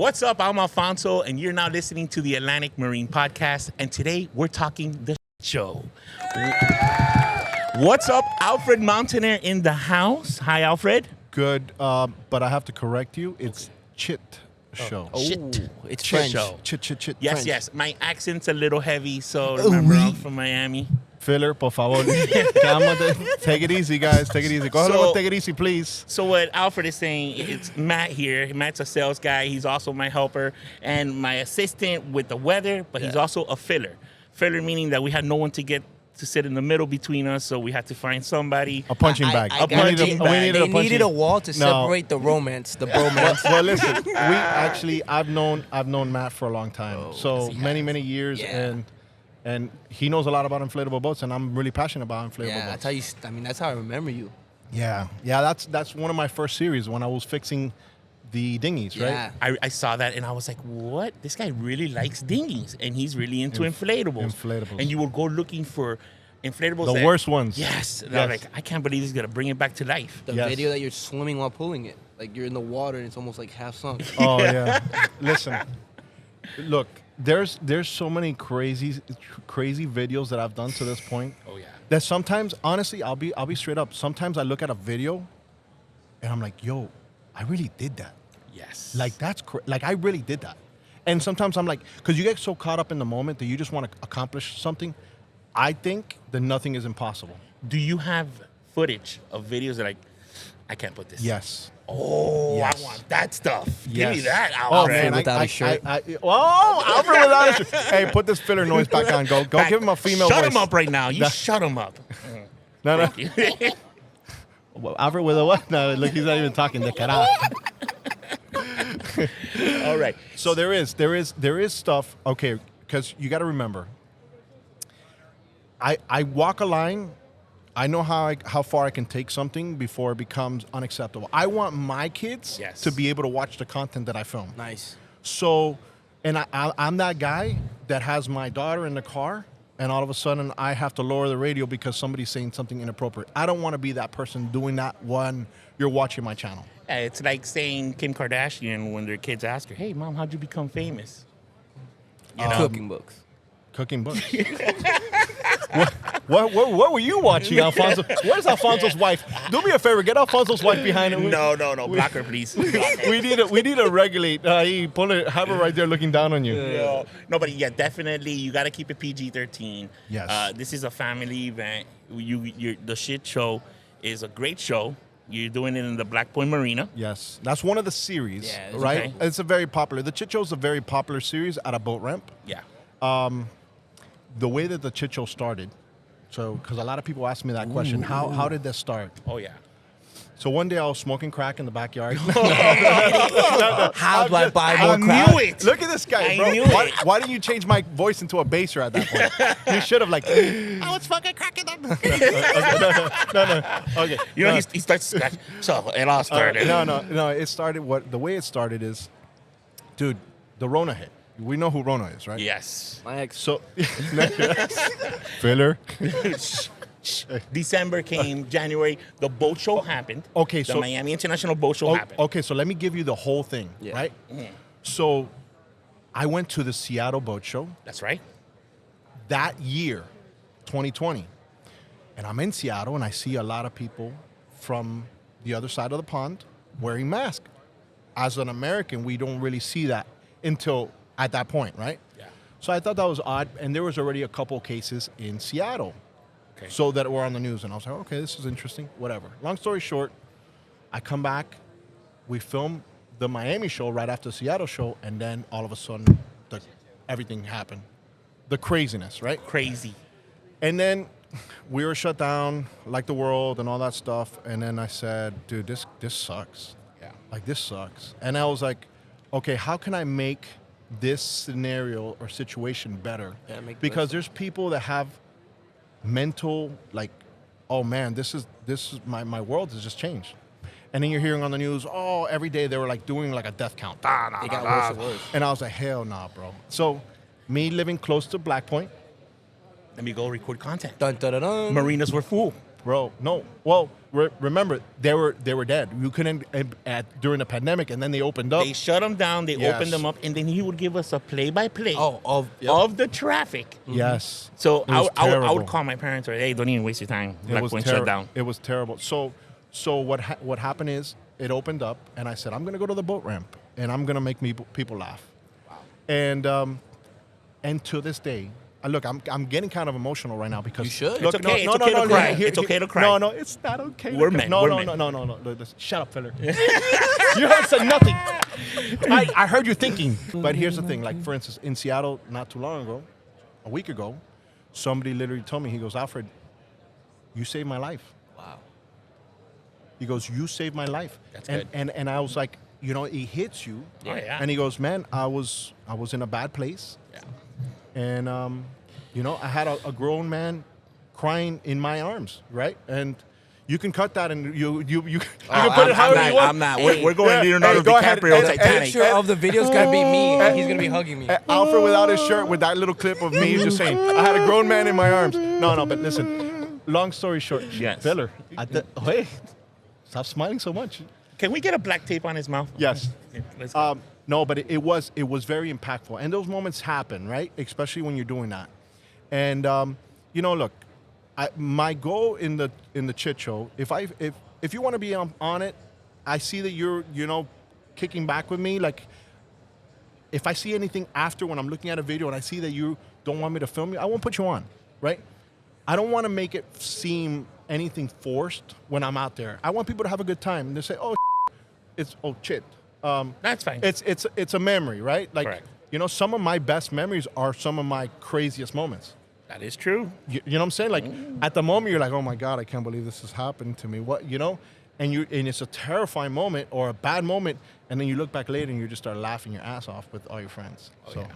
What's up? I'm Alfonso, and you're now listening to the Atlantic Marine Podcast. And today we're talking the show. What's up? Alfred Montaner in the house. Hi, Alfred. Good, but I have to correct you. It's chit show. Chit. It's Chit French. show. Chit. Yes, French. yes. My accent's a little heavy, so remember I'm from Miami. Filler, por favor. Cálmate. Take it easy, guys. Take it easy. Go ahead, take it easy, please. So what Alfred is saying, it's Matt here. Matt's a sales guy. He's also my helper and my assistant with the weather, but he's also a filler. Filler meaning that we had no one to sit in the middle between us, so we had to find somebody. A punching bag. A punching bag. They needed a wall to separate the romance, the bromance. Well, listen. I've known Matt for a long time. So many years, and he knows a lot about inflatable boats, and I'm really passionate about inflatable boats. That's how you. I mean, that's how I remember you. Yeah. That's one of my first series when I was fixing the dinghies, right? I saw that and I was like, what? This guy really likes dinghies and he's really into inflatables. And you will go looking for inflatables. The worst ones. Yes. And I'm like, I can't believe he's going to bring it back to life. The video that you're swimming while pulling it. Like you're in the water and it's almost like half sunk. Oh, yeah. Listen, look, there's so many crazy videos that I've done to this point. Oh, yeah. That sometimes, honestly, I'll be straight up. Sometimes I look at a video and I'm like, yo, I really did that. Yes. Like, like, I really did that. And sometimes I'm like, because you get so caught up in the moment that you just want to accomplish something. I think that nothing is impossible. Do you have footage of videos that I can't put this? Yes. Oh, Yes. I want that stuff. Yes. Give me that, Oh, Alfred. man. without a shirt. Alfred without a shirt. Hey, put this filler noise back on. Go give him a female voice. Shut him up right now. You shut him up. No. Thank you. Well, Alfred with a what? No, look, he's not even talking. De carajo. All right. So there is stuff. Okay, because you got to remember. I walk a line. I know how far I can take something before it becomes unacceptable. I want my kids to be able to watch the content that I film. Nice. So, and I'm that guy that has my daughter in the car, and all of a sudden I have to lower the radio because somebody's saying something inappropriate. I don't want to be that person doing that when you're watching my channel. Yeah, it's like saying Kim Kardashian when their kids ask her, "Hey, mom, how'd you become famous?" Cooking books. Cooking books. What were you watching, Alfonso? Where's Alfonso's wife? Do me a favor, get Alfonso's wife behind him. No, block her, please. Block her. we need to regulate. Have her right there looking down on you. No, but yeah, definitely you got to keep it PG-13. Yes. This is a family event. The shit show is a great show. You're doing it in the Black Point Marina. Yes, that's one of the series, Yeah, right? okay. It's a very popular. The Chit Show is a very popular series at a boat ramp. Yeah. The way that the Chit Show started, so because a lot of people ask me that question, how did this start? Oh, yeah. So one day I was smoking crack in the backyard. How do I buy more I crap? knew it. Look at this guy, I bro. knew Why, it. why didn't you change my voice into a basser at that point? You should have I was fucking cracking them. No. Okay. You know, he starts scratching. So it all started. No. It started. The way it started is, dude, the Rona hit. We know who Rona is, right? Yes. My ex. So, filler. December came, January, the boat show happened. Okay, the so- Miami International Boat Show happened. Okay, so let me give you the whole thing, right? So, I went to the Seattle Boat Show That's right. that year, 2020. And I'm in Seattle and I see a lot of people from the other side of the pond wearing masks. As an American, we don't really see that until at that point, right? Yeah. So I thought that was odd. And there was already a couple cases in Seattle. Okay. So that were on the news. And I was like, okay, this is interesting, whatever. Long story short, I come back, we film the Miami show right after the Seattle show, and then all of a sudden, everything happened. The craziness, right? Crazy. And then we were shut down, like the world and all that stuff. And then I said, dude, this sucks. Yeah. Like, this sucks. And I was like, okay, how can I make this scenario or situation better? Yeah, make the because best. there's people that have mental, like, oh man, this is my world has just changed. And then you're hearing on the news, oh, every day they were like doing like a death count. It got worse and worse. And I was like, hell nah, bro. So me living close to Black Point, Let me go record content. Dun, dun, dun, dun. Marinas were full. bro, no. Well, remember, they were dead. You couldn't during the pandemic, and then they opened up. They shut them down. They Yes. opened them up, and then he would give us a play-by-play Of of the traffic. Yes. So It was I would terrible. call my parents, or hey, don't even waste your time. It was Shut terrible. down. It was terrible. So what happened is it opened up, and I said, I'm gonna go to the boat ramp, and I'm gonna make people laugh. Wow. And to this day, look, I'm getting kind of emotional right now because You should. Look, It's okay. It's okay to cry. It's okay to cry. No, it's not okay. We're to men. No, We're no, men. no. Listen, shut up, fella. You haven't said nothing. I heard you thinking. But here's the thing. Like, for instance, in Seattle, not too long ago, a week ago, somebody literally told me, he goes, Alfred, you saved my life. Wow. He goes, you saved my life. That's and, good. And I was like, you know, it hits you. Oh, yeah. And he goes, man, I was in a bad place. Yeah. And, you know, I had a grown man crying in my arms, right? And you can cut that and you can put it however you want. I'm not. We're going Yeah, Leonardo hey, go ahead. DiCaprio And- Titanic. Picture of the video's gonna be me. And he's gonna be hugging me. Alfred without his shirt with that little clip of me just saying, I had a grown man in my arms. No, but listen, long story short, Yes. Filler, hey, stop smiling so much. Can we get a black tape on his mouth? Yes. Let's go. No, but it was very impactful, and those moments happen, right? Especially when you're doing that. And you know, look, my goal in the chit show, if you want to be on it, I see that you're kicking back with me. Like, if I see anything after when I'm looking at a video and I see that you don't want me to film you, I won't put you on, right? I don't want to make it seem anything forced when I'm out there. I want people to have a good time, and they say, "Oh, it's chit." That's fine. It's a memory, right? Like, Correct. you know, some of my best memories are some of my craziest moments. That is true. You know what I'm saying? Like, at the moment, you're like, oh my God, I can't believe this has happened to me. What, you know? And it's a terrifying moment or a bad moment, and then you look back later and you just start laughing your ass off with all your friends. So, yeah.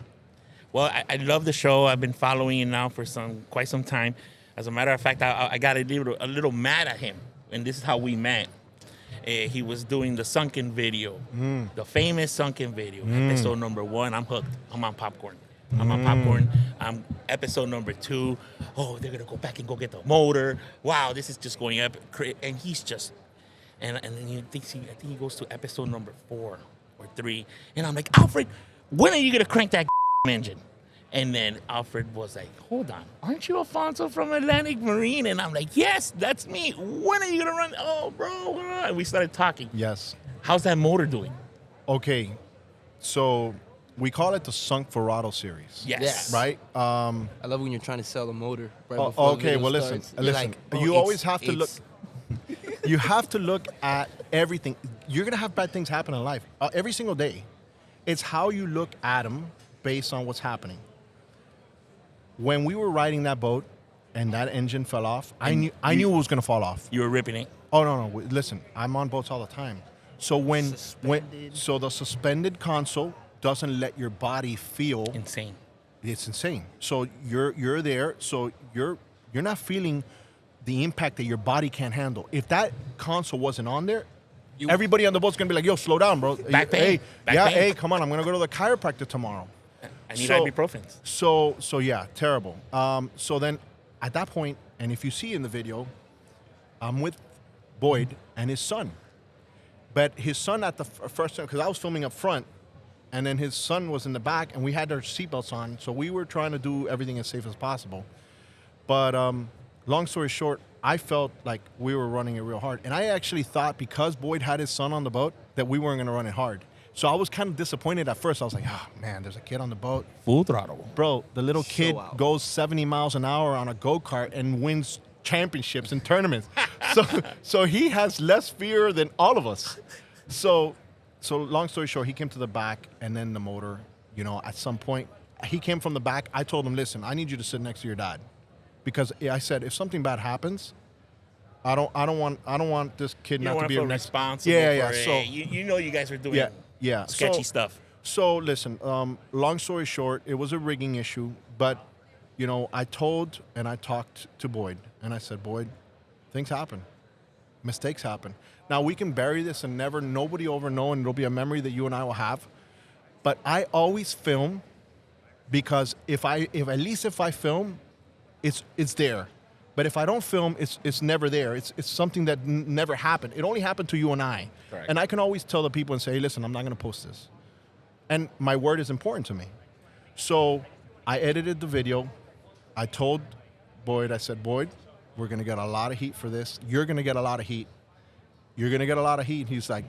Well, I love the show. I've been following it now for quite some time. As a matter of fact, I got a little mad at him, and this is how we met. He was doing the sunken video, the famous sunken video. Episode number 1, I'm hooked. I'm on popcorn. I'm episode number 2. Oh, they're gonna go back and go get the motor. Wow, this is just going up. And he's just, and then I think he goes to episode number 4 or 3, and I'm like, Alfred, when are you gonna crank that engine? And then Alfred was like, hold on, aren't you Alfonso from Atlantic Marine? And I'm like, yes, that's me. When are you gonna run? Oh, bro. And we started talking. yes. How's that motor doing? Okay. So, we call it the Sunk Verado series. Yes. Right? I love when you're trying to sell the motor. Right before the Okay, video well, listen. starts. You're Listen. like, oh, You always have to look. it's- You have to look at everything. You're going to have bad things happen in life every single day. It's how you look at them based on what's happening. When we were riding that boat and that engine fell off, I knew it was going to fall off. You were ripping it. Oh, no. Listen, I'm on boats all the time. So so the suspended console doesn't let your body feel. Insane. It's insane. So you're there. So you're not feeling the impact that your body can't handle. If that console wasn't on there, everybody on the boat's gonna be like, "Yo, slow down, bro. Back pain. Hey, Back yeah, pain. hey, come on. I'm gonna go to the chiropractor tomorrow." I need So- ibuprofen. So yeah, terrible. So then at that point, and if you see in the video, I'm with Boyd and his son. But his son at the first time, because I was filming up front, and then his son was in the back, and we had our seatbelts on, so we were trying to do everything as safe as possible. But long story short, I felt like we were running it real hard. And I actually thought because Boyd had his son on the boat that we weren't going to run it hard. So I was kind of disappointed at first. I was like, oh, man, there's a kid on the boat. Full throttle. Bro, the little kid out. goes 70 miles an hour on a go-kart and wins championships and tournaments. so he has less fear than all of us. So long story short, he came to the back, and then the motor, you know, at some point, he came from the back. I told him, listen, I need you to sit next to your dad. Because I said, if something bad happens, I don't want this kid You not don't to want be to feel a next. responsible Yeah. for So it. You know you guys were doing yeah. sketchy stuff. So listen, long story short, it was a rigging issue, but you know, I talked to Boyd, and I said, Boyd, things happen, mistakes happen. Now we can bury this and nobody will ever know, and it'll be a memory that you and I will have. But I always film because if I film, it's there. But if I don't film, it's never there. It's something that never happened. It only happened to you and I. Correct. And I can always tell the people and say, hey, listen, I'm not going to post this. And my word is important to me. So I edited the video. I told Boyd, I said, Boyd, we're going to get a lot of heat for this. You're going to get a lot of heat. You're going to get a lot of heat. He's like,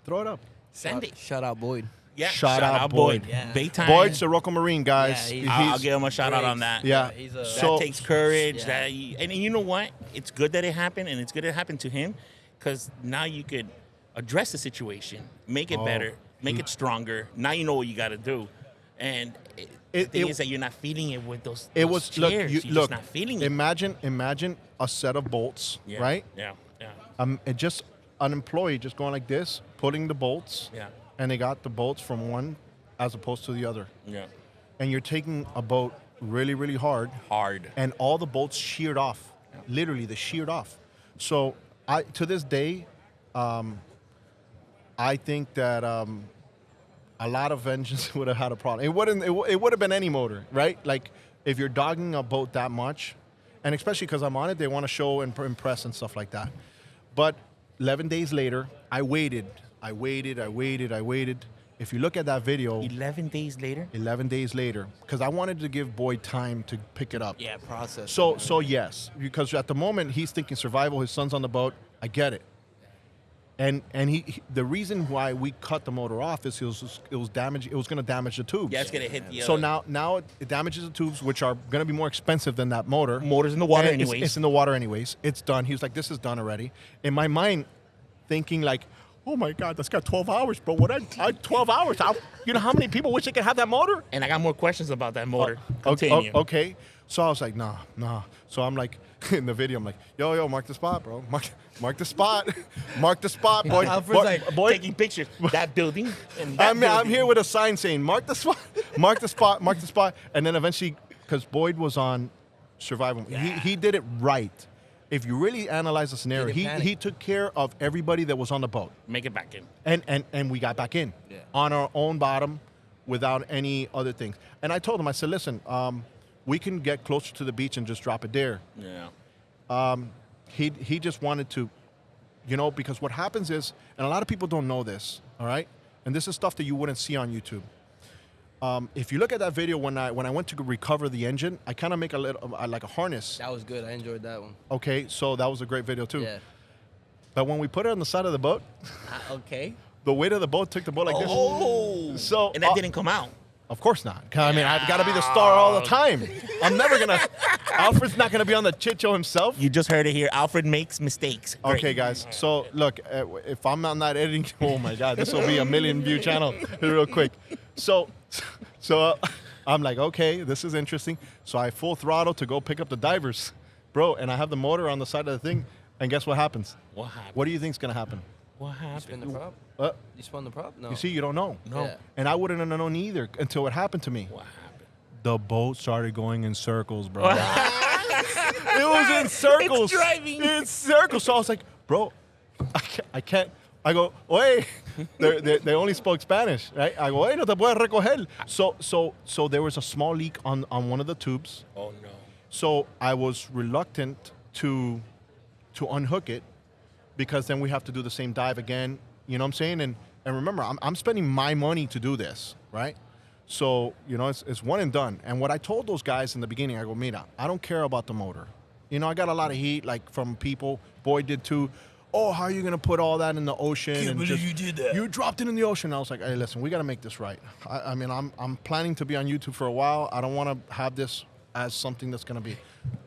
throw it up. Send it. Shout out Boyd. Yeah. Shout out Boyd. Yeah. Big time. Boyd Sirocco Marine, guys. Yeah, I'll give him a shout out on that. Yeah. He's That So- takes courage. Yeah. And you know what? It's good that it happened, and it's good it happened to him, because now you could address the situation, make it better, make it stronger. Now you know what you got to do. And the thing is that you're not feeling it with those. It those was chairs. look. You're Look. just not feeling it. Imagine a set of bolts, Yeah. right? Yeah. Yeah. It just an employee just going like this, putting the bolts. Yeah. And they got the bolts from one as opposed to the other. Yeah. And you're taking a boat really, really hard, Hard. and all the bolts sheared off. Literally, they sheared off. So to this day, I think that a lot of engines would have had a problem. It wouldn't. It would have been any motor, right? Like if you're dogging a boat that much, and especially because I'm on it, they want to show and impress and stuff like that. But 11 days later, I waited. If you look at that video, 11 days later. 11 days later, because I wanted to give Boyd time to pick it up. Yeah, process. So yes, because at the moment he's thinking survival. His son's on the boat. I get it. And he the reason why we cut the motor off is it was damaged. It was going to damage the tubes. Yeah, it's gonna hit the. So now it damages the tubes, which are going to be more expensive than that motor. Motor's in the water And anyways. It's in the water anyways. It's done. He was like, this is done already. In my mind, thinking like, oh my God, that's got 12 hours, bro. What I 12 hours? You know how many people wish they could have that motor? And I got more questions about that motor. Okay, Continue. okay. So I was like, nah. So I'm like, in the video, I'm like, yo, mark the spot, bro. Mark the spot. Mark the spot, boy. Alfred's like, boy. Taking pictures. That building. And that I'm building. here with a sign saying, mark the spot, mark the spot, mark the spot. And then eventually, because Boyd was on survival, he did it right. If you really analyze the scenario, He didn't panic. he took care of everybody that was on the boat. Make it back in. And we got back in Yeah. on our own bottom without any other things. And I told him, I said, listen, we can get closer to the beach and just drop it there. Yeah. He just wanted to, because what happens is, and a lot of people don't know this, all right? And this is stuff that you wouldn't see on YouTube. If you look at that video when I went to recover the engine, I kind of make a little like a harness. That was good. I enjoyed that one. Okay, so that was a great video too. Yeah. But when we put it on the side of the boat, Okay. the weight of the boat took the boat like Oh. this. So And that didn't come out. Of course not. I mean, I've got to be the star all the time. I'm never gonna. Alfred's not gonna be on the chit show himself. You just heard it here. Alfred makes mistakes. Great. Okay, guys. So look, if I'm not editing, oh my God, this will be a 1 million view channel real quick. So I'm like, okay, this is interesting. So I full throttle to go pick up the divers, bro, and I have the motor on the side of the thing, and guess what happens? What happened? What do you think's gonna happen? What You spin happened? the prop? Uh, You spun the prop? No. you see, you don't know. No. Yeah. And I wouldn't have known either until it happened to me. What happened? The boat started going in circles, bro. It was in circles. It's driving. In circles. So I was like, bro, I can't. I go, oye. They only spoke Spanish, right? I go, oye, no te puedes recoger. So there was a small leak on one of the tubes. Oh no. So I was reluctant to unhook it because then we have to do the same dive again. You know what I'm saying? And remember, I'm spending my money to do this, right? So, it's one and done. And what I told those guys in the beginning, I go, mira, I don't care about the motor. I got a lot of heat, like, from people. Boyd did too. Oh, how are you going to put all that in the ocean? Can't believe you did that. You dropped it in the ocean. I was like, hey, listen, we got to make this right. I mean, I'm planning to be on YouTube for a while. I don't want to have this as something that's going to be.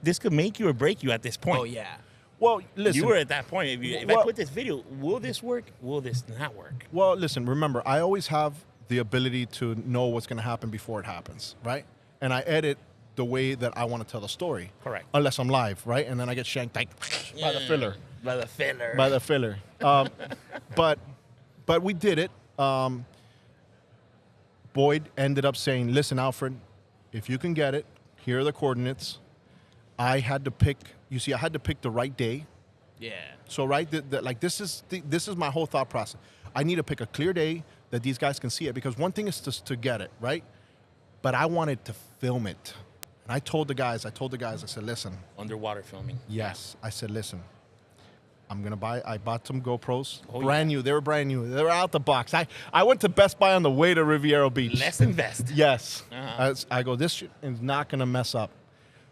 This could make you or break you at this point. Oh, yeah. Well, listen. You were at that point. If I Well- put this video, will this work? Will this not work? Well, listen, remember, I always have the ability to know what's going to happen before it happens, right? And I edit the way that I want to tell the story. Correct. Unless I'm live, right? And then I get shanked like, by the filler. By the filler. By the filler. But we did it. Boyd ended up saying, listen, Alfred, if you can get it, here are the coordinates. I had to pick the right day. Yeah. So right, this is my whole thought process. I need to pick a clear day that these guys can see it, because one thing is to get it right, but I wanted to film it, And I told the guys, I said, listen, Underwater filming. yes. I said, listen, I bought some GoPros, Oh, brand new. They were brand new. They were out the box. I went to Best Buy on the way to Riviera Beach. Let's invest. Yes. Uh-huh. I go, this shit is not going to mess up.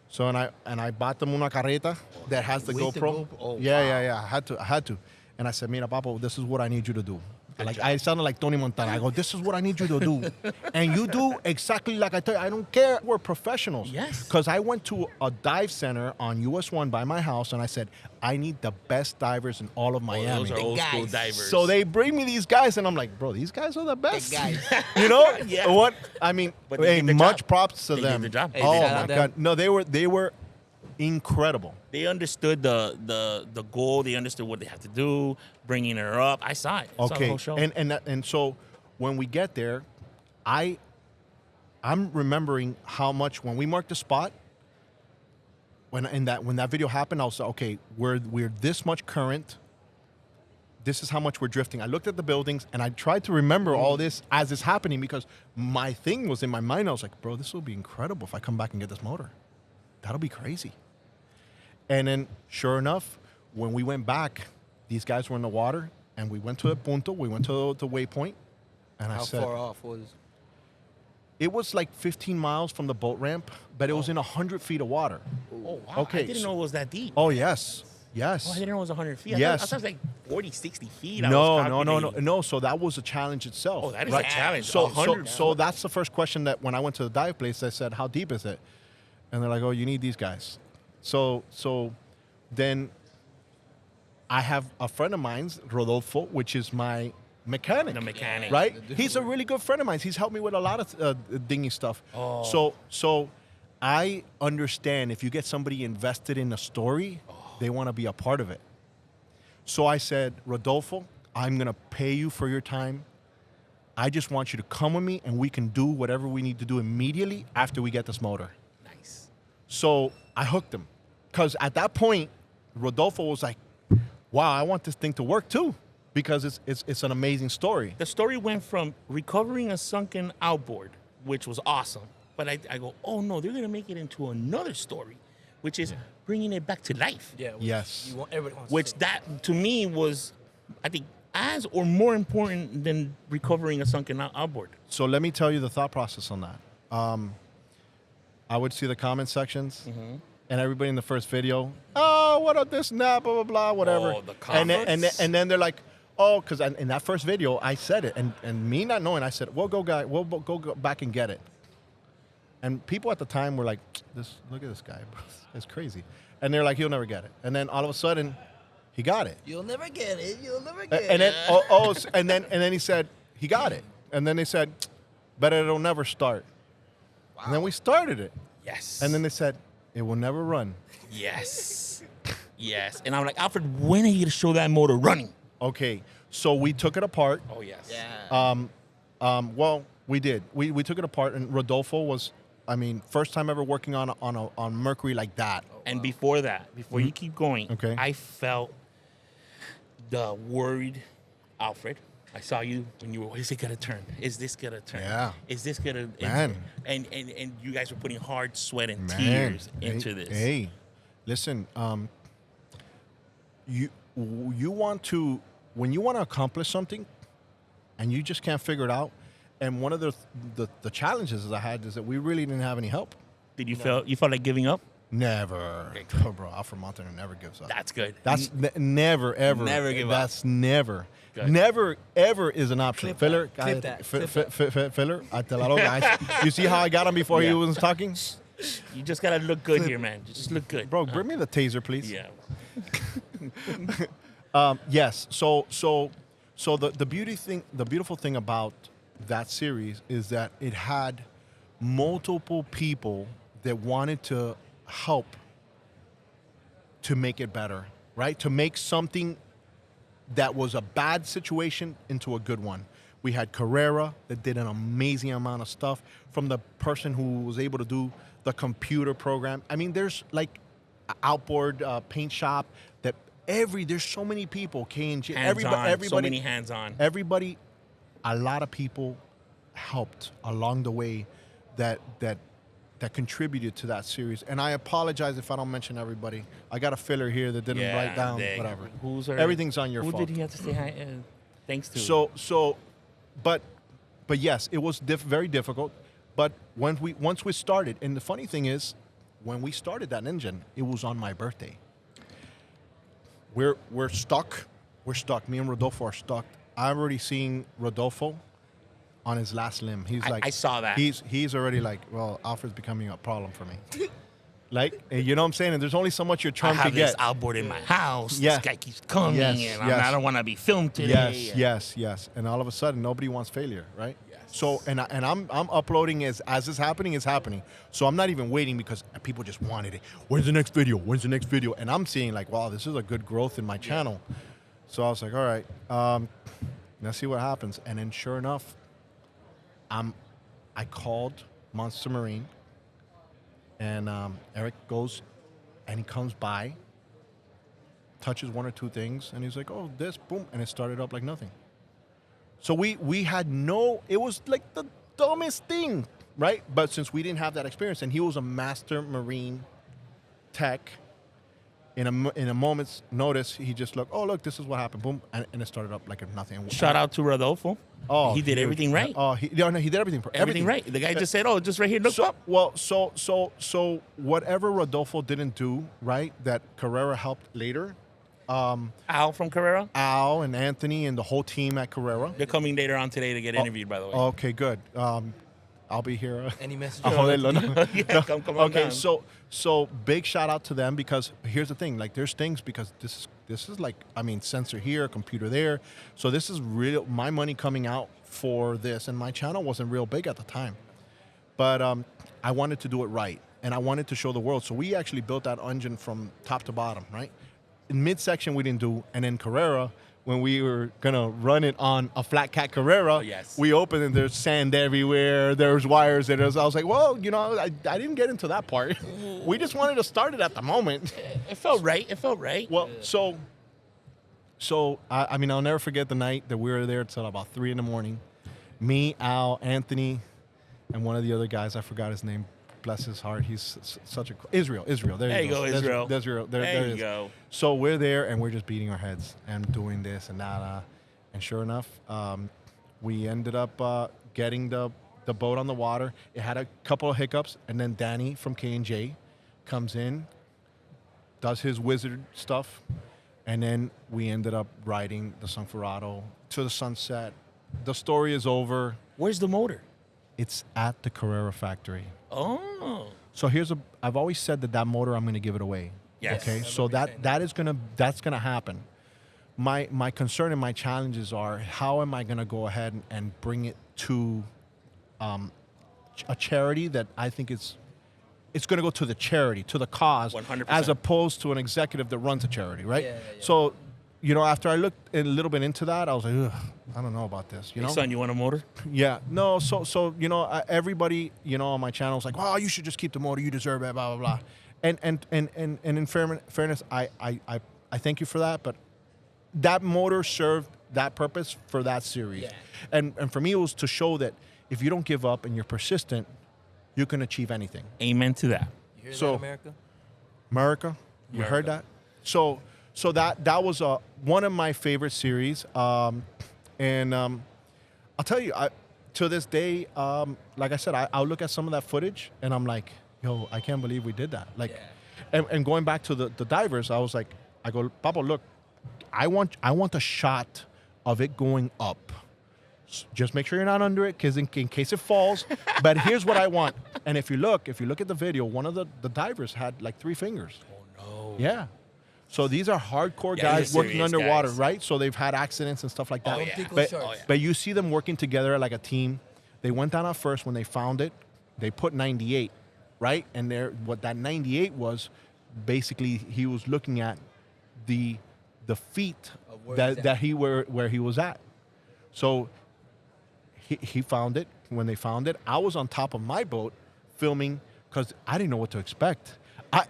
So, and I bought them una carreta that has the With the GoPro. GoPro? Oh, Yeah. I had to. And I said, mira, Papo, this is what I need you to do. I sounded like Tony Montana. I go, this is what I need you to do. And you do exactly like I tell you. I don't care. We're professionals. Yes. Because I went to a dive center on US 1 by my house, and I said, I need the best divers in all of Miami. Those are old school guys. divers. So they bring me these guys, and I'm like, bro, these guys are the best. guys. You know? Yeah. What? I mean, But they hey, did the much job. props to They did them. the job. Hey, Oh, shout my out them. God. No, they were incredible. They understood the goal. They understood what they have to do, bringing her up. I saw it. I saw the Okay, whole show. and so when we get there, I'm remembering how much when we marked the spot. When that video happened, I was like, okay, we're this much current. This is how much we're drifting. I looked at the buildings and I tried to remember all this as it's happening because my thing was in my mind. I was like, bro, this will be incredible if I come back and get this motor. That'll be crazy. And then, sure enough, when we went back, these guys were in the water, and we went to the punto. We went to the waypoint, and I How said, far off was? it was like 15 miles from the boat ramp, but it was in 100 feet of water. oh, wow. Okay, I didn't know it was that deep. Oh, yes. Yes. Oh, I didn't know it was 100 feet. Yes. I thought it was like 40, 60 feet. I No, was no, no, no, calculating. no. So that was a challenge itself. Oh, that is a challenge. So 100. so that's the first question that when I went to the dive place, I said, how deep is it? And they're like, oh, you need these guys. So then I have a friend of mine's, Rodolfo, which is my mechanic. The mechanic. Right? He's a really good friend of mine. He's helped me with a lot of dinghy stuff. Oh. So I understand if you get somebody invested in a story, they want to be a part of it. So I said, Rodolfo, I'm going to pay you for your time. I just want you to come with me and we can do whatever we need to do immediately after we get this motor. Nice. So I hooked him. Because at that point, Rodolfo was like, wow, I want this thing to work too. Because it's an amazing story. The story went from recovering a sunken outboard, which was awesome. But I go, oh no, they're going to make it into another story, which is bringing it back to life. Yeah. Yes. You want everybody wants Which to that, to me, was, I think, as or more important than recovering a sunken outboard. So let me tell you the thought process on that. I would see the comment sections, and everybody in the first video, oh, what about this and that, blah, blah, blah, whatever. Oh, the and then they're like, oh, because in that first video, I said it, and me not knowing, I said, we'll go go back and get it. And people at the time were like, look at this guy, bro. It's crazy. And they're like, he'll never get it. And then all of a sudden, he got it. You'll never get it. You'll never get And it. then and then he said he got it. And then they said, but it'll never start. And then we started it. Yes. And then they said, it will never run. yes. Yes. And I'm like, Alfred, when are you going to show that motor running? Okay, so we took it apart. Oh, yes. Yeah. Well, we did. We took it apart, and Rodolfo was, I mean, first time ever working on Mercury like that. And before that, before you keep going, Okay. I felt the worried Alfred. I saw you when you were, is it going to turn? Is this going to turn? Yeah. Is this going to... Man. And you guys were putting hard sweat and Man, tears into this. Hey, listen, you want to, when you want to accomplish something, and you just can't figure it out. And one of the challenges I had is that we really didn't have any help. Did you felt like giving up? Never, oh, bro. Alfred Montaner never gives up. That's good. That's never ever. Never give up. That's never. Good. Never ever is an option. Clip Filler, that, clip that, clip that. filler. I tell a lot of guys. You see how I got him before he Yeah. was talking, You just got to look good here, man. Just look good. bro. Bring me the taser, please. Yeah. Yes. So the beautiful thing about that series is that it had multiple people that wanted to help to make it better, right? To make something that was a bad situation into a good one. We had Carrera that did an amazing amount of stuff, from the person who was able to do the computer program. I mean, there's like outboard paint shop that there's so many people, K&G, everybody, So many hands-on. everybody, a lot of people helped along the way that that contributed to that series. And I apologize if I don't mention everybody. I got a filler here that didn't write down whatever. Everything's on your fault. Who did he have to say hi? Thanks to. But yes, it was very difficult. But once we started, and the funny thing is, when we started that engine, it was on my birthday. We're stuck. We're stuck. Me and Rodolfo are stuck. I'm already seeing Rodolfo on his last limb. He's like, I saw that. He's already like, well, Alfred's becoming a problem for me. Like, you know what I'm saying? And there's only so much you're trying to get. I have this outboard in my house. Yeah. This guy keeps coming, and I don't want to be filmed today. Yes. And all of a sudden, nobody wants failure, right? Yes. So, and I'm uploading as it's happening, it's happening. So I'm not even waiting because people just wanted it. When's the next video? When's the next video? And I'm seeing like, wow, this is a good growth in my channel. So I was like, all right, let's see what happens. And then sure enough, I called Monster Marine. And Eric goes, and he comes by, touches one or two things, and he's like, oh, this, boom, and it started up like nothing. So we had it was like the dumbest thing, right? But since we didn't have that experience, and he was a master Marine tech, in a moment's notice, he just looked, oh, look, this is what happened, boom, and it started up like nothing. Shout out to Rodolfo. Oh, he did everything right. Oh, he did everything. Everything right. The guy just said, "Oh, just right here, look up." Well, so whatever Rodolfo didn't do right, that Carrera helped later. Al from Carrera. Al and Anthony and the whole team at Carrera. They're coming later on today to get interviewed. By the way. Okay, good. I'll be here. Any message? Yeah, come on okay, down. so big shout out to them because here's the thing. Like, there's things because this is like, I mean, sensor here, computer there. So this is real. My money coming out for this, and my channel wasn't real big at the time, but I wanted to do it right, and I wanted to show the world. So we actually built that engine from top to bottom, right? In midsection we didn't do, and then Carrera, when we were gonna run it on a flat cat Carrera, we opened and there's sand everywhere, there's wires, and I was like, well, you know, I didn't get into that part. We just wanted to start it at the moment. It felt right. Well, so I mean, I'll never forget the night that we were there till about 3 a.m. Me, Al, Anthony, and one of the other guys, I forgot his name. Bless his heart. He's such a Israel. There you go, Israel. There you go. So we're there and we're just beating our heads and doing this and that. And sure enough, we ended up getting the boat on the water. It had a couple of hiccups, and then Danny from K&J comes in, does his wizard stuff, and then we ended up riding the Sanforado to the sunset. The story is over. Where's the motor? It's at the Carrera factory. Oh. So I've always said that motor, I'm going to give it away. Yes. Okay. So that's going to happen. My concern and my challenges are, how am I going to go ahead and bring it to a charity that I think it's going to go to the charity, to the cause, 100%. As opposed to an executive that runs a charity, right? Yeah. So, you know, after I looked a little bit into that, I was like, ugh, I don't know about this. You know, son, you want a motor? Yeah. No. So you know, everybody, you know, on my channel is like, "Well, you should just keep the motor. You deserve it." Blah blah blah. And in fairness, I thank you for that. But that motor served that purpose for that series. Yeah. And for me, it was to show that if you don't give up and you're persistent, you can achieve anything. Amen to that. You hear that, America? You heard that? So that was one of my favorite series. And I'll tell you, to this day, like I said, I'll look at some of that footage and I'm like, yo, I can't believe we did that. Like, and going back to the divers, I was like, I go, Papa, look, I want a shot of it going up. Just make sure you're not under it, because in case it falls. But here's what I want. And if you look at the video, one of the divers had like 3 fingers. Oh no. Yeah. So these are hardcore guys working underwater, right? So they've had accidents and stuff like that. Oh, yeah. But you see them working together like a team. They went down at first when they found it. They put 98, right? And what that 98 was, basically he was looking at the feet where he was at. So he found it. When they found it, I was on top of my boat filming because I didn't know what to expect.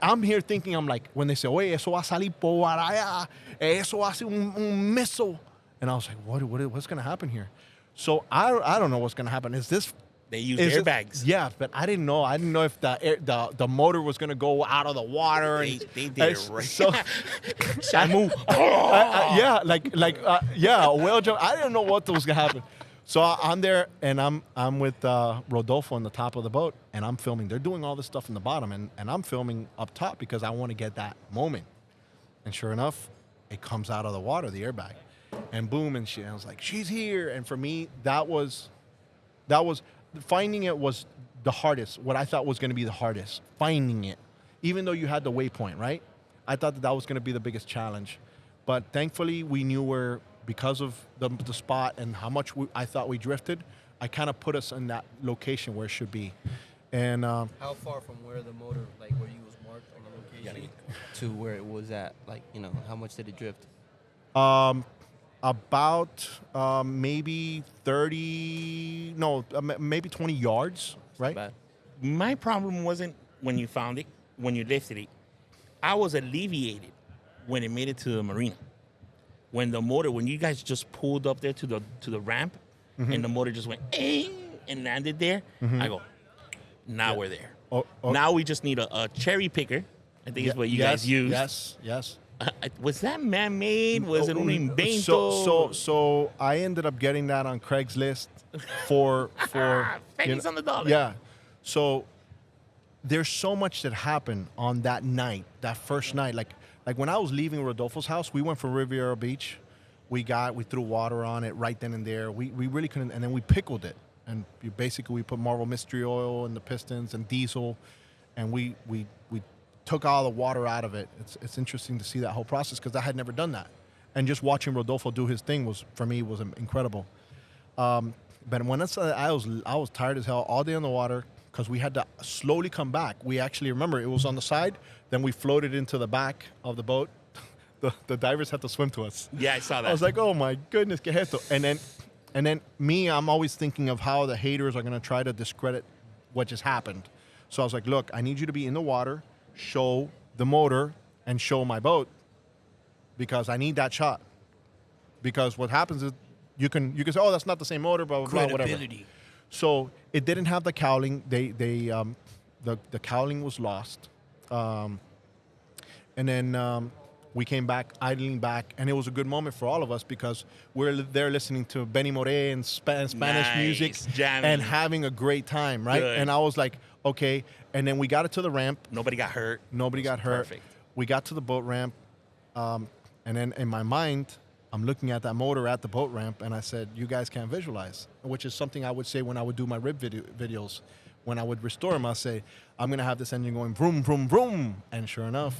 I'm here thinking, I'm like, when they say, oye, eso va a salir por allá, eso va a ser un missile. And I was like, what's going to happen here? So I don't know what's going to happen. Is this They use It's just- airbags. Yeah, but I didn't know. I didn't know if the motor was gonna go out of the water. They did it right. So, Shamu. yeah, yeah, a whale jump. I didn't know what was gonna happen. So I'm there, and I'm with Rodolfo on the top of the boat, and I'm filming. They're doing all this stuff in the bottom, and I'm filming up top because I want to get that moment. And sure enough, it comes out of the water, the airbag, and boom, and I was like, she's here. And for me, that was finding it was the hardest. What I thought was going to be the hardest, finding it, even though you had the waypoint, right? I thought that was going to be the biggest challenge, but thankfully we knew where. Because of the spot and how much I thought we drifted, I kind of put us in that location where it should be. And How far from where the motor, like where you was marked on the location, to where it was at? Like, you know, how much did it drift? about maybe 30, no, maybe 20 yards, right? Bad. My problem wasn't when you found it, when you lifted it. I was alleviated when it made it to the marina. When you guys just pulled up there to the ramp, and the motor just went and landed there, I go, now we're there. Oh, Now we just need a cherry picker. I think is what you guys use. Yes. Was that man-made? Was it un invento? So I ended up getting that on Craigslist for pennies on the dollar. Yeah. So there's so much that happened on that night, that first night. Like when I was leaving Rodolfo's house, we went from Riviera Beach. We threw water on it right then and there. We really couldn't, and then we pickled it. And we put Marvel Mystery Oil in the pistons and diesel, and we took all the water out of it. It's interesting to see that whole process because I had never done that. And just watching Rodolfo do his thing was incredible. But when I was tired as hell all day on the water because we had to slowly come back. We actually, remember, it was on the side. Then we floated into the back of the boat. The divers had to swim to us. Yeah, I saw that. I was like, oh my goodness, que esto? And then I'm always thinking of how the haters are going to try to discredit what just happened. So I was like, look, I need you to be in the water, show the motor, and show my boat because I need that shot. Because what happens is you can say, oh, that's not the same motor, blah, blah, blah, whatever. Credibility. So it didn't have the cowling. The cowling was lost. And then we came back, idling back, and it was a good moment for all of us because we're there listening to Benny Moré and Spanish Nice, music jamming. and having a great time, right? Good. And I was like, okay. And then we got it to the ramp. Nobody got hurt. Nobody got hurt. Perfect. We got to the boat ramp. And then in my mind, I'm looking at that motor at the boat ramp, and I said, you guys can't visualize, which is something I would say when I would do my rib videos. When I would restore them, I'll say, I'm going to have this engine going vroom, vroom, vroom. And sure enough,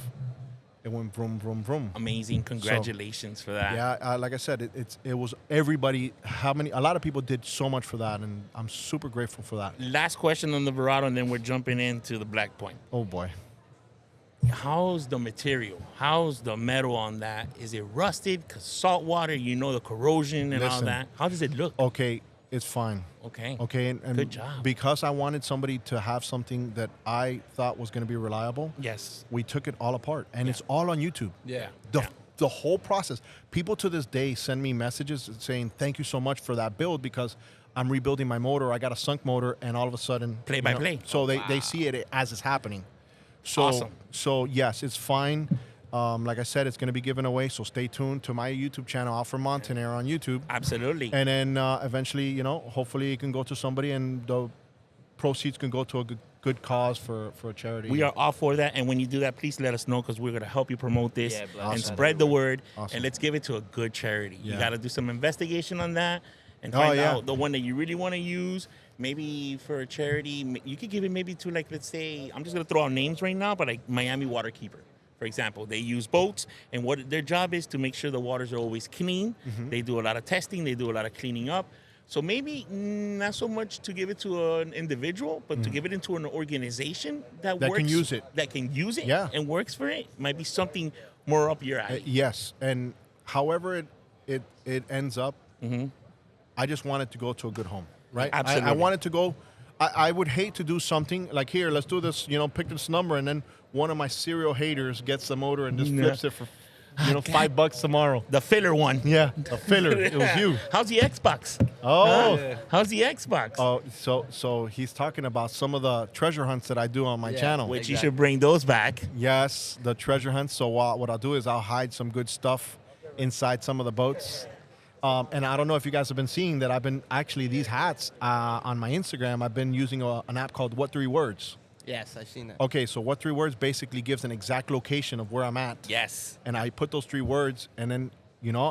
it went vroom, vroom, vroom. Amazing. Congratulations for that. Yeah, like I said, it was everybody. A lot of people did so much for that, and I'm super grateful for that. Last question on the Verado, and then we're jumping into the Black Point. Oh, boy. How's the material? How's the metal on that? Is it rusted? Because salt water, the corrosion and all Listen. that. How does it look? Okay, it's fine. Okay. Okay, and Good job. because I wanted somebody to have something that I thought was going to be reliable, Yes. we took it all apart, and it's all on YouTube. Yeah. The whole process. People to this day send me messages saying, thank you so much for that build because I'm rebuilding my motor. I got a sunk motor, and all of a sudden... Play by play. So they see it as it's happening. So, Awesome. So, yes, it's fine. Like I said, it's going to be given away, so stay tuned to my YouTube channel, Alfred Montaner on YouTube. Absolutely. And then eventually, hopefully it can go to somebody and the proceeds can go to a good cause for a charity. We are all for that. And when you do that, please let us know because we're going to help you promote this Yeah, and awesome. spread the word. Awesome. And let's give it to a good charity. You Yeah. got to do some investigation on that and find yeah. out the one that you really want to use. Maybe for a charity, you could give it maybe to, like, let's say, I'm just going to throw out names right now, but like Miami Waterkeeper. For example, they use boats, and what their job is to make sure the waters are always clean. Mm-hmm. They do a lot of testing. They do a lot of cleaning up. So maybe not so much to give it to an individual, but to give it into an organization that That works, can use it. that can use it, Yeah. and works for it. Might be something more up your alley. Yes, and however it ends up, I just want it to go to a good home, right? Absolutely. I want it to go. I would hate to do something like here. Let's do this. Pick this number, and then one of my serial haters gets the motor and just flips it for $5 tomorrow. The filler one. Yeah, a filler. It was you. How's the Xbox? Oh. Yeah. How's the Xbox? Oh, so he's talking about some of the treasure hunts that I do on my Yeah. channel. Which you Exactly. should bring those back. Yes, the treasure hunts. So what I'll do is I'll hide some good stuff inside some of the boats. And I don't know if you guys have been seeing that I've been actually these hats on my Instagram. I've been using an app called What 3 Words. Yes, I've seen that. Okay, so What 3 Words basically gives an exact location of where I'm at. Yes. And I put those 3 words, and then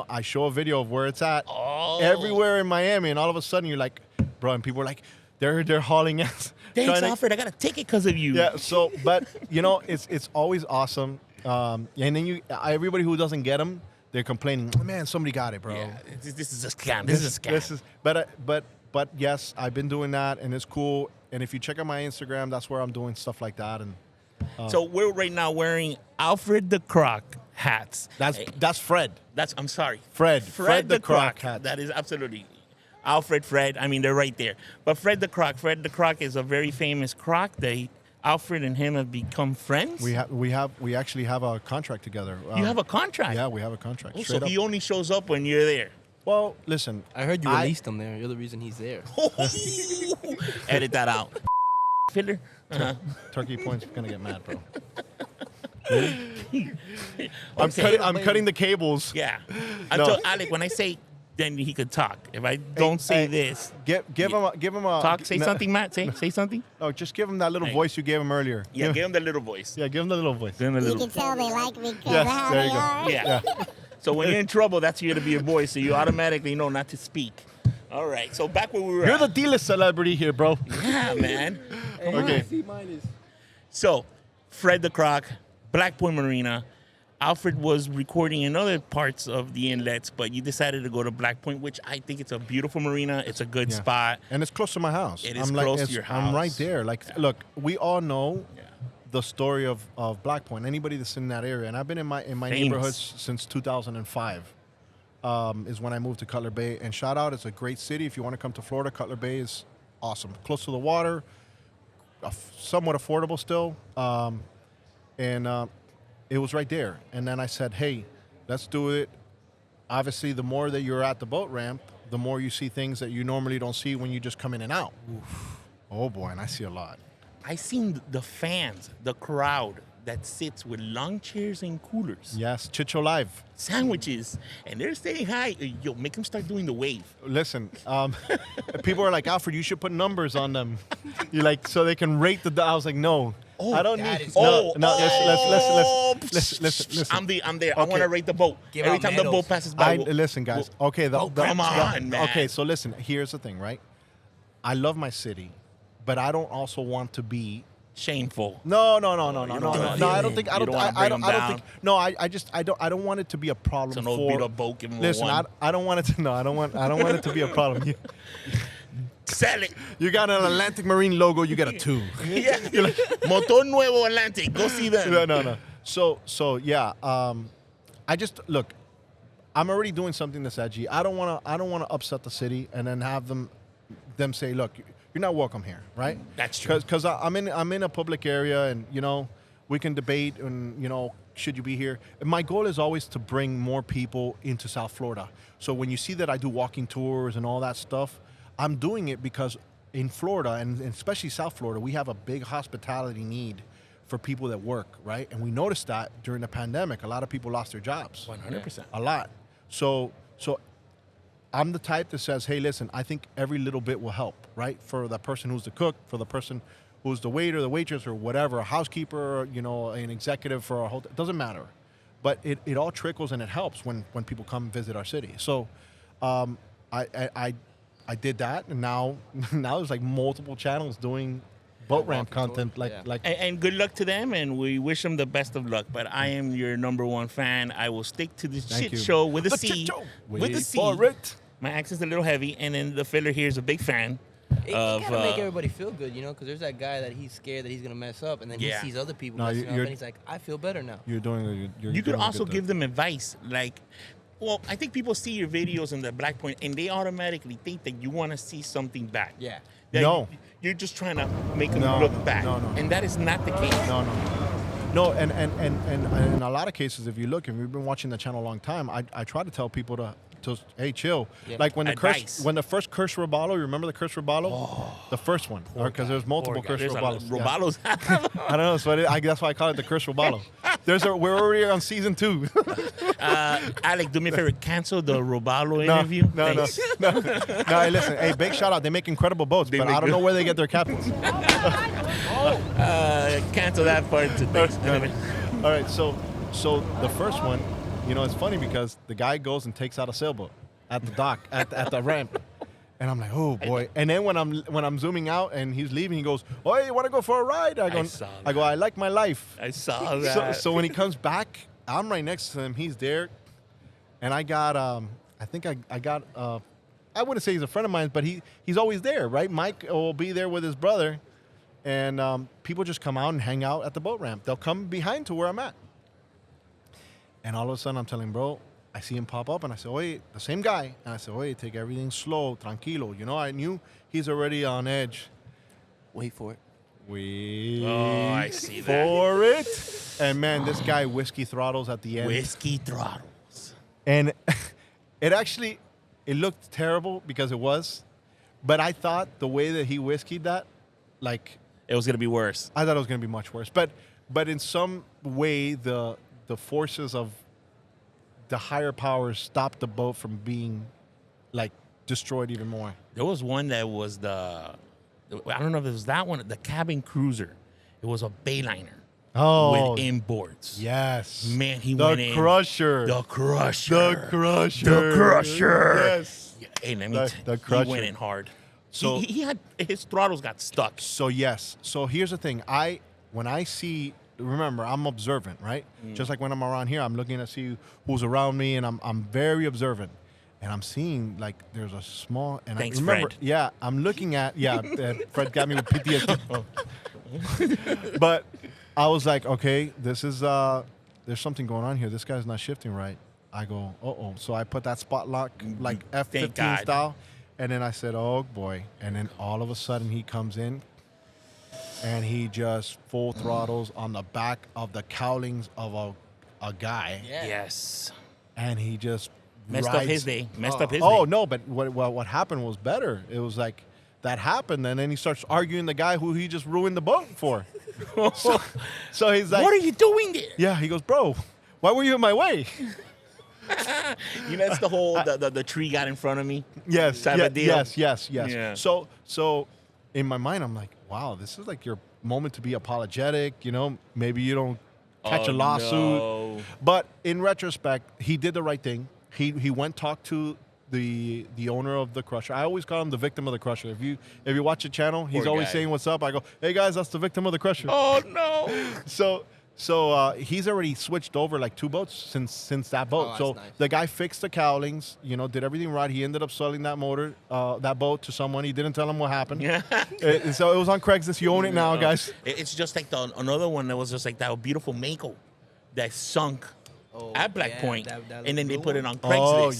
I show a video of where it's at Oh. everywhere in Miami, and all of a sudden you're like, bro, and people are like, they're hauling ass. Thanks, trying to- Alfred. I got a ticket because of you. Yeah. So, but it's always awesome. And then everybody who doesn't get them, they're complaining. Man, somebody got it, bro. Yeah, this is a scam. This is a scam. But yes, I've been doing that, and it's cool. And if you check out my Instagram, that's where I'm doing stuff like that. And So we're right now wearing Alfred the Croc hats. that's Fred. I'm sorry. Fred the Croc hat. hats. That is absolutely Alfred, Fred. I mean, they're right there. But Fred the Croc is a very famous croc. Alfred and him have become friends. We actually have a contract together. You have a contract. Yeah, we have a contract. Oh, Straight so up. he only shows up when you're there. Well, listen. I heard you released him there. You're the reason he's there. Edit that out. Filler. Turkey Point's gonna get mad, bro. Okay. I'm cutting the cables. Yeah. I No. told Alec when I say, then he could talk. If I don't say Hey, this, Give him a talk. Say no, something, Matt. Say something. No, just give him that little Hey. voice you gave him earlier. Yeah, give him the little voice. Yeah, give him the little voice. Give him the You little. can tell they like me because Yes, of how there they you go. are. Yeah. So when you're in trouble, that's you to be a voice, so you automatically know not to speak. All right. So back where we were. You're at. the D-list celebrity here, bro. Yeah, man. Okay. So, Fred the Croc, Black Point Marina. Alfred was recording in other parts of the inlets, but you decided to go to Black Point, which I think it's a beautiful marina. It's a good Yeah. spot. And it's close to my house. It is I'm close to your I'm right house. there. Look, we all know Yeah. the story of Black Point. Anybody that's in that area, and I've been in my Famous. neighborhoods since 2005. Is when I moved to Cutler Bay. And shout out, it's a great city. If you want to come to Florida, Cutler Bay is awesome. Close to the water, somewhat affordable still. It was right there. And then I said, hey, let's do it. Obviously, the more that you're at the boat ramp, the more you see things that you normally don't see when you just come in and out. Oh, boy, and I see a lot. I seen the fans, the crowd that sits with lawn chairs and coolers, Yes, Chicho Live. sandwiches, and they're saying hi. Yo, make them start doing the wave. Listen, people are like, Alfred, you should put numbers on them. You like, so they can rate the. I was like, no, I don't that need. is- No, listen. I'm there. I want to Okay. rate the boat. Give Every out time the medals. boat passes by. Listen, guys. Okay, come on, man. Okay, so listen. Here's the thing, right? I love my city, but I don't also want to be. Shameful. No. you don't No, wanna I do don't it. think. You don't wanna bring them down. No, I don't want it to be a problem So no for. beat up boat, give them a Listen, one. I don't want it to. No, I don't want it to be a problem. Sell it. You got an Atlantic Marine logo. You get a 2. Yeah. Motor Nuevo Atlantic. Go see them. No. So yeah. I just look. I'm already doing something that's edgy. I don't want to upset the city and then have them say, look, you're not welcome here, right? That's true. Because I'm in a public area, and we can debate, and should you be here? And my goal is always to bring more people into South Florida. So when you see that I do walking tours and all that stuff, I'm doing it because in Florida, and especially South Florida, we have a big hospitality need for people that work, right? And we noticed that during the pandemic, a lot of people lost their jobs. 100%. A lot. So I'm the type that says, hey, listen, I think every little bit will help, right? For the person who's the cook, for the person who's the waiter, the waitress, or whatever, a housekeeper, an executive for a hotel. It doesn't matter. But it all trickles and it helps when people come visit our city. So I did that, and now there's like multiple channels doing boat ramp walking content, tour, like yeah. And good luck to them, and we wish them the best of luck. But I am your #1 fan. I will stick to this Thank chit you. show with a The C. chit show. With Wait a C. for it. My accent's a little heavy, and then the filler here is a big fan It of. gotta make everybody feel good, because there's that guy that he's scared that he's gonna mess up, and then Yeah. he sees other people No, messing up, you're- and he's like, I feel better now. You're doing. You're You could doing a also good give thing. them advice, like, well, I think people see your videos in the Black Point, and they automatically think that you want to see something back. Yeah. That No. You're just trying to make them No, look back, no. and that is not the case. No. No, and in a lot of cases, if you look, and we've been watching the channel a long time, I try to tell people to hey, chill. Yeah. Like when Advice. the first curse robalo, you remember the curse robalo? The first one, because there's multiple curse There's robalos. Yeah. robalos. I don't know, so that's why I call it the curse robalo. We're already on season 2. Alec, do me a favor, cancel the robalo interview. No. Hey, listen, hey, big shout out. They make incredible boats, but I don't know where they get their captains. Cancel that part too. Thanks. All right, so the first one, it's funny because the guy goes and takes out a sailboat at the dock at the ramp, and I'm like, oh boy. And then when I'm zooming out and he's leaving, he goes, oh, hey, you want to go for a ride? I go, I like my life. I saw that. So when he comes back, I'm right next to him. He's there, and I got I think I got I wouldn't say he's a friend of mine, but he's always there, right? Mike will be there with his brother, and people just come out and hang out at the boat ramp. They'll come behind to where I'm at. And all of a sudden, I'm telling bro, I see him pop up, and I say, "Oye," the same guy. And I say, "Oye, take everything slow, tranquilo." I knew he's already on edge. Wait for it. Oh, I see that. For it. And man, this guy whiskey throttles at the end. Whiskey throttles. And it looked terrible because it was. But I thought the way that he whiskeyed that, like, It was gonna be worse. I thought it was going to be much worse. But in some way, the forces of the higher powers stopped the boat from being, like, destroyed even more. There was one that was I don't know if it was that one, the cabin cruiser. It was a bayliner Oh, with inboards. yes. Man, he went in. The Crusher. The Crusher. The Crusher. The Crusher. Yes. Hey, let me The he Crusher. went in hard. So- So he had his throttles got stuck. So yes. So here's the thing. When I see, remember, I'm observant, right? Just like when I'm around here, I'm looking to see who's around me, and I'm very observant. And I'm seeing, like, there's a small, and Thanks, I remember, Fred. yeah, I'm looking at, Fred got me with PTSD. But I was like, okay, this is, there's something going on here. This guy's not shifting right. I go, uh-oh. So I put that spot lock, like Thank F-15 God. style. And then I said, oh, boy. And then all of a sudden he comes in, and he just full throttles on the back of the cowlings of a guy. Yeah. Yes. And he just Messed up rides- his day. Messed up his Oh day. no! But what happened was better. It was like that happened, and then he starts arguing the guy who he just ruined the boat for. So he's like, What are you doing there? Yeah, he goes, bro, why were you in my way? That's the whole the tree got in front of me. Yes, Type of deal. yes. Yeah. So in my mind, I'm like, wow, this is like your moment to be apologetic. Maybe you don't catch a lawsuit. No. But in retrospect, he did the right thing. He went talked to the owner of the Crusher. I always call him the victim of the Crusher. If you watch the channel, he's Poor always guy. saying what's up. I go, hey guys, that's the victim of the Crusher. Oh no. So he's already switched over like 2 boats since that boat. Oh, that's so nice. the guy fixed the cowlings, did everything right. He ended up selling that that boat to someone. He didn't tell him what happened. Yeah. So it was on Craigslist. You own it now, guys. It's just like another one that was just like that beautiful Mako that sunk at Black yeah, Point, that and then they blue put it one? on Craigslist. Oh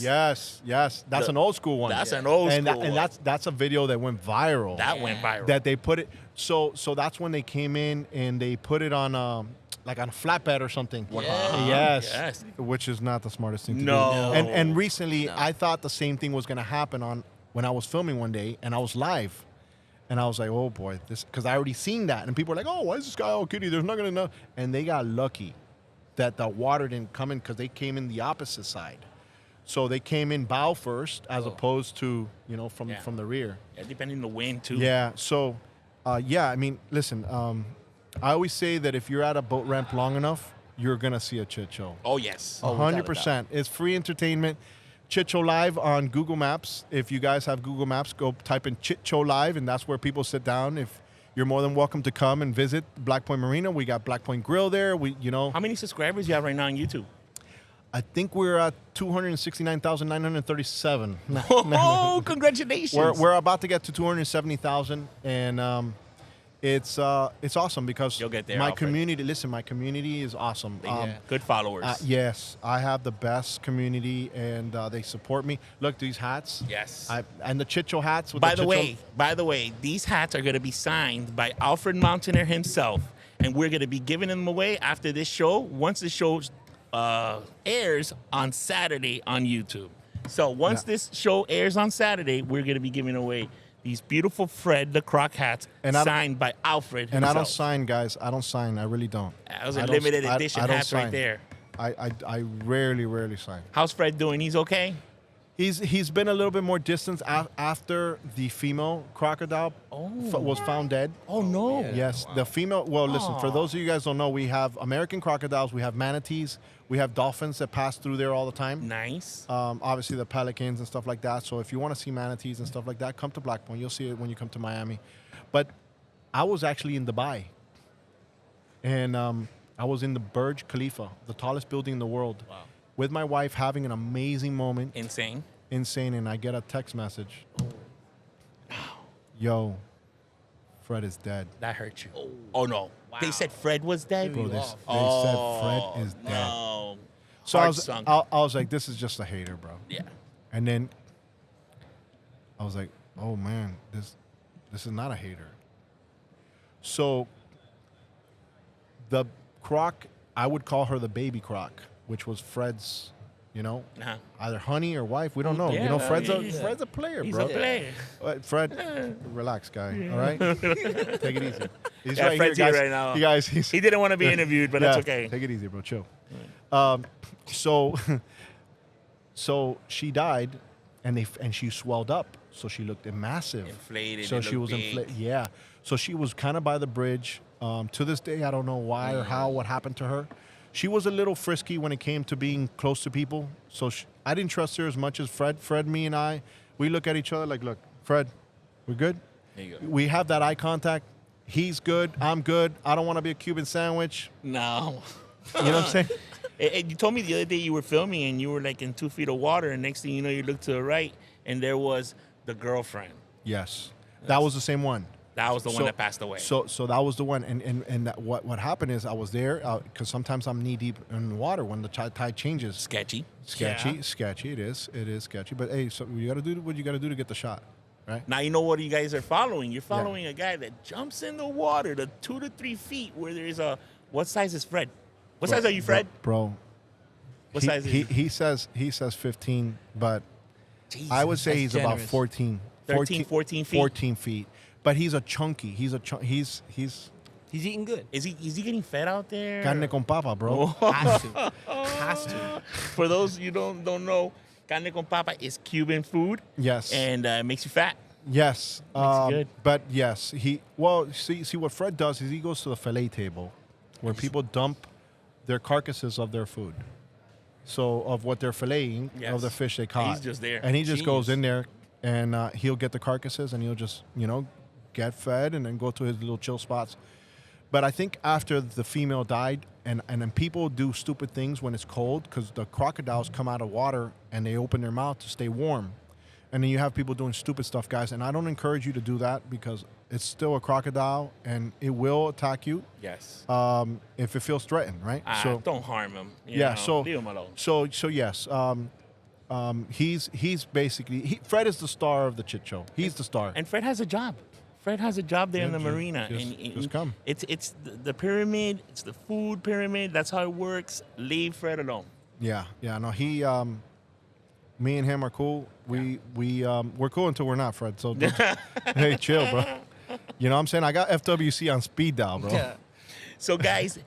yes. That's an old school one. That's an old school and one. that's a video that went viral. That went viral. That they put it. So that's when they came in and they put it on like on a flatbed or something. Yeah. Yes. Which is not the smartest thing to No. do. And recently I thought the same thing was going to happen when I was filming one day and I was live. And I was like, oh boy, because I already seen that. And people were like, oh, why is this guy all kitty? There's not going to know. And they got lucky that the water didn't come in because they came in the opposite side. So they came in bow first as opposed to, from the rear. Yeah, depending on the wind too. Yeah. So, I mean, listen, I always say that if you're at a boat ramp long enough, you're going to see a chit show. Oh yes. Oh, without a 100%. It's free entertainment. Chit Show Live on Google Maps. If you guys have Google Maps, go type in Chit Show Live, and that's where people sit down. If you're more than welcome to come and visit Black Point Marina. We got Black Point Grill there. How many subscribers you have right now on YouTube? I think we're at 269,937. Oh, congratulations. We're about to get to 270,000, and it's awesome because You'll get there, my Alfred. community. Listen, my community is awesome. Good followers. Yes, I have the best community, and they support me. Look, these hats. Yes. And the Chit Show hats. With By the the Chit Show- way, these hats are going to be signed by Alfred Montaner himself. and we're gonna be giving them away after this show. Once the show airs on Saturday on YouTube. So once this show airs on Saturday, we're gonna be giving away these beautiful Fred the Croc hats signed by Alfred himself. And I don't sign, guys. I don't sign. I really don't. That was a limited edition I don't hats right sign. there. I rarely sign. How's Fred doing? He's okay? He's been a little bit more distant after the female crocodile was found dead. Oh, no. Yeah. Yes, the female. Well, listen, for those of you guys who don't know, we have American crocodiles, we have manatees, we have dolphins that pass through there all the time. Nice. Obviously, the pelicans and stuff like that. So if you want to see manatees and stuff like that, come to Black Point. You'll see it when you come to Miami. But I was actually in Dubai, and I was in the Burj Khalifa, the tallest building in the world, with my wife having an amazing moment. Insane. And I get a text message. Yo, Fred is dead. That hurt you. Oh no. Wow. They said Fred was dead? Bro, they Oh, said Fred is dead. No. So Heart sunk. I was like, this is just a hater, bro. Yeah. And then I was like, oh man, this is not a hater. So the croc, I would call her the baby croc, which was Fred's, Uh-huh. either honey or wife. We don't know. Yeah, Fred's yeah. a player, He's bro. a player. Fred, relax, guy. All right, take it easy. He's Yeah, right Fred's here, here guys. right now. You guys, He didn't want to be interviewed, but that's okay. Take it easy, bro. Chill. So she died, and she swelled up, so she looked massive. Inflated, So it she was looked big. inflated. Yeah. So she was kind of by the bridge. To this day, I don't know why or how, what happened to her. She was a little frisky when it came to being close to people. So I didn't trust her as much as Fred. Fred, me, and I, we look at each other like, look, Fred, we're good. There you go. We have that eye contact. He's good. I'm good. I don't want to be a Cuban sandwich. No. You know what I'm saying? And you told me the other day you were filming and you were like in 2 feet of water, and next thing you know, you look to the right and there was the girlfriend. Yes. That was the same one. That was the one that passed away. So that was the one. And that what happened is I was there because sometimes I'm knee deep in the water when the tide changes. Sketchy. Sketchy. It is sketchy. But hey, so you got to do what you got to do to get the shot, right? Now you know what you guys are following. You're following a guy that jumps in the water to 2 to 3 feet where there's a. What size is Fred? What size are you, Fred? Bro. What size is he? He says 15, but Jesus. I would say That's he's about generous. 14. 14 feet? 14 feet. But he's a chunky. He's He's eating good. Is he getting fed out there? carne con papa, bro. Has to. Has to. For those you don't know, carne con papa is Cuban food. Yes. And it makes you fat. Yes. Makes it good. But yes, see what Fred does is he goes to the fillet table where people dump their carcasses of their food. So of what they're filleting of the fish they caught. He's just there. And he just goes Genius. in there and he'll get the carcasses and he'll just, get fed and then go to his little chill spots. But I think after the female died, and then people do stupid things when it's cold because the crocodiles come out of water and they open their mouth to stay warm. And then you have people doing stupid stuff, guys. And I don't encourage you to do that because it's still a crocodile and it will attack you Yes. if it feels threatened, right? Don't harm him. You yeah, know, so leave him alone. So yes, he's basically Fred is the star of the chit show. He's the star. And Fred has a job. Fred has a job there in the marina. Just come. It's the pyramid. It's the food pyramid. That's how it works. Leave Fred alone. Yeah. No, he. Me and him are cool. We're cool until we're not, Fred. So hey, chill, bro. You know what I'm saying? I got FWC on speed dial, bro. Yeah. So guys,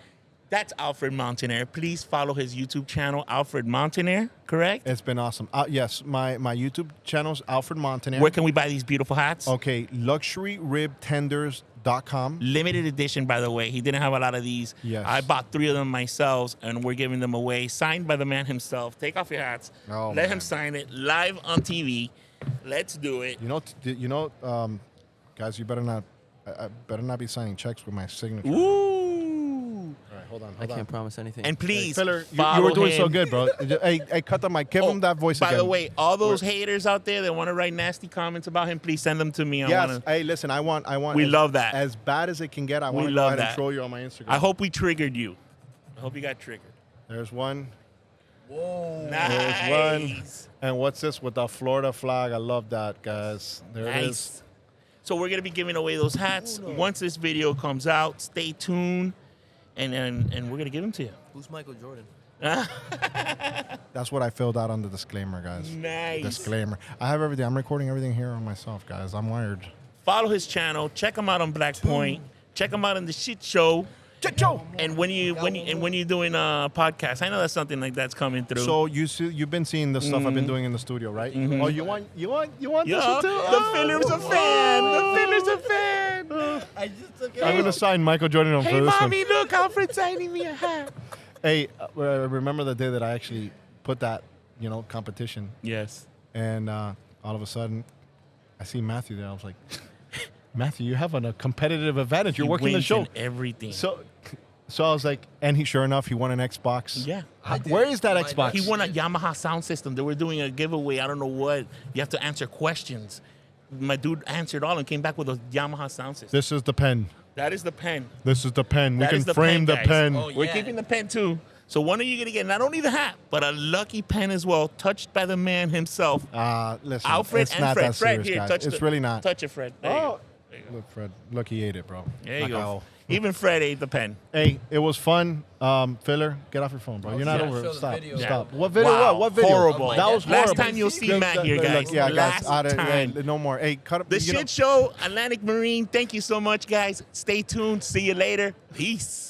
that's Alfred Montaner. Please follow his YouTube channel, Alfred Montaner. Correct? It's been awesome. Yes, my YouTube channel's Alfred Montaner. Where can we buy these beautiful hats? Okay, luxuryribtenders.com. Limited edition, by the way. He didn't have a lot of these. Yes. I bought 3 of them myself, and we're giving them away. Signed by the man himself. Take off your hats. Oh, Let man. him sign it live on TV. Let's do it. Guys, you better not. I better not be signing checks with my signature. Ooh. All right, hold on. I can't promise anything. And please, Filler, you follow were doing so him. good, bro. Hey, cut the mic. Give him that voice By again. the way, all those haters out there that want to write nasty comments about him, please send them to me. Yes. Hey, listen. I want. We love that. As bad as it can get. I We want to go love ahead and that. troll you on my Instagram. I hope we triggered you. I hope you got triggered. There's one. Whoa. Nice. There's one. And what's this with the Florida flag? I love that, guys. There it is. Nice. So we're going to be giving away those hats. Once this video comes out, stay tuned. and we're gonna give them to you. Who's Michael Jordan? That's what I filled out on the disclaimer, guys. Nice. Disclaimer. I have everything. I'm recording everything here on myself, guys. I'm wired. Follow his channel. Check him out on Black Point. Check him out on the Shit Show. Joe. And when you're doing a podcast, I know that's something like that's coming through. So you've been seeing the stuff I've been doing in the studio, right? Mhm. Oh, you want this one too? The Filler's a fan. The Filler's a fan. I just took it. I'm gonna sign Michael Jordan on Hey, for this one. mommy, look, Alfred signing me a hat. Hey, remember the day that I actually put that, competition, Yes. and all of a sudden, I see Matthew there. I was like, Matthew, you have a competitive advantage. You're He working the wins show. in everything. So I was like, and sure enough, he won an Xbox. Yeah. Where is that Mine Xbox? He won a Yamaha sound system. They were doing a giveaway. I don't know what. You have to answer questions. My dude answered all and came back with a Yamaha sound system. This is the pen. That is the pen. This is the pen. We That can is the frame the pen, guys. pen. Oh, We're yeah. keeping the pen too. So one of you gonna get not only the hat, but a lucky pen as well, touched by the man himself, Listen, Alfred it's and not Fred. that Fred, serious, here, guys. touch It's the, really not. Touch it, Fred. There you go. There you go. Look, Fred. Look, he ate it, bro. There you go. Macao. Even Fred ate the pen. Hey, it was fun. Filler, get off your phone, bro. You're not yeah. over Show it. the Stop. video. Stop. Yeah. What video? Wow. What video? Horrible. That was Last horrible. time you'll see Matt here, guys. Yeah, Last guys. time. No more. Hey, cut up. The Shit Show, Atlantic Marine. Thank you so much, guys. Stay tuned. See you later. Peace.